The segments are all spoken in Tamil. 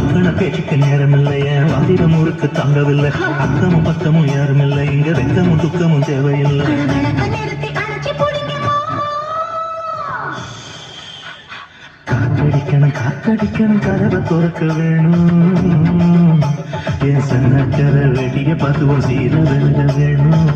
அக்கன பேச்சுக்கு நேரம் இல்லையே வாதிரம் ஊருக்கு தங்கவில்லை அக்கமும் பக்கமும் யாரும் இல்லை இங்க வெக்கமும் துக்கமும் தேவையில்லை காத்தடிக்கணும் காத்தடிக்கணும் கதவை துறக்க வேணும் என் சன்னக்கர வெடிய பார்த்து ஒரு சீர வெள்ள வேணும்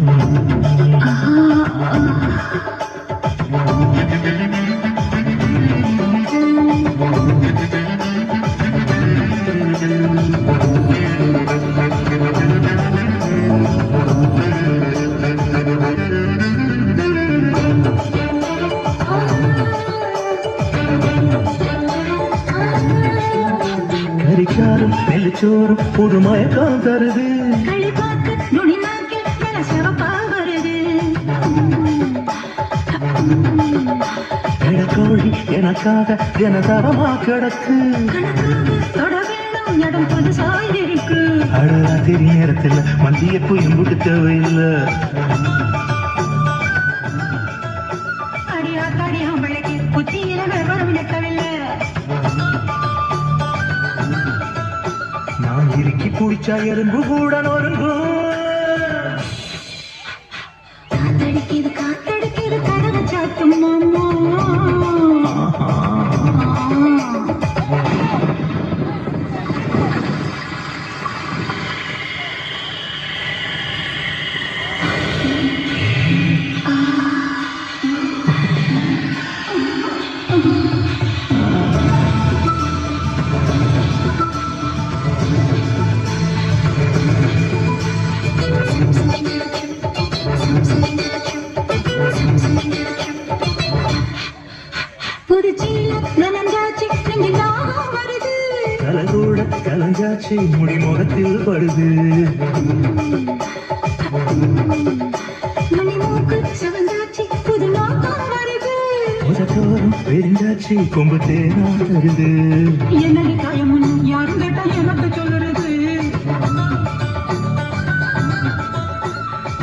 கரிச்சாரும் நெல்லிச்சோறும் புது மயக்கம் தருது கோழி எனக்காக எனதரமா கிடக்கு அழகாத்திரி நேரத்தில் மந்திய புயம்புக்கு தேவையில்லை நான் இறுக்கி பிடிச்சா எறும்பு கூட நொறுங்கும் காத்தடிக்குது கதவு சாத்தும் மாமா கலகூட கலஞ்சாச்சி முடிமுகத்தில் படுது முதத்தோறும் பெருஞ்சாச்சி கொம்பு தேனா தருது என்னடி காயமுன்னு யாரும் கேட்டா எனக்கு சொல்லுறது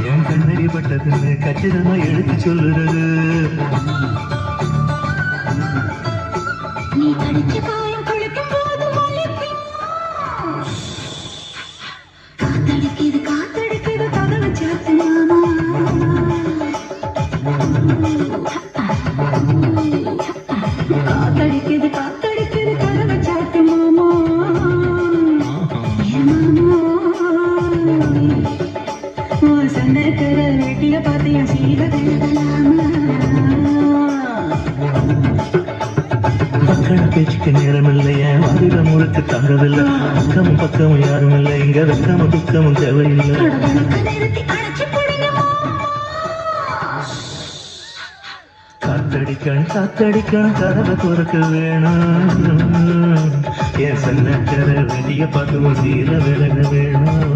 என் கண்ணடி பட்டதுன்னு கச்சிதமா எடுத்து சொல்லுறது நீ கடிச்சு காயம் குளிக்கும் போது காத்தடிக்குது காத்தடிக்குது கதவு சாத்து மாமா காத்தடிக்குது காத்தடிக்குது கதவு சாத்து மாமா சந்தக்கர வெட்டிய பார்த்தியா சீதலாமா மக்கள் பேச்சுக்கு நேரம் இல்லையே வாதிரம் ஊருக்கு தங்கவில்லை அக்கமும் பக்கமும் யாரும் இல்லை இங்க வெக்கமும் துக்கமும் தேவையில்லை காத்தடிக்கணும் காத்தடிக்கணும் கதவை துறக்க வேணும் என் சன்னக்கர வெளிய பார்த்து சீர விலக வேணும்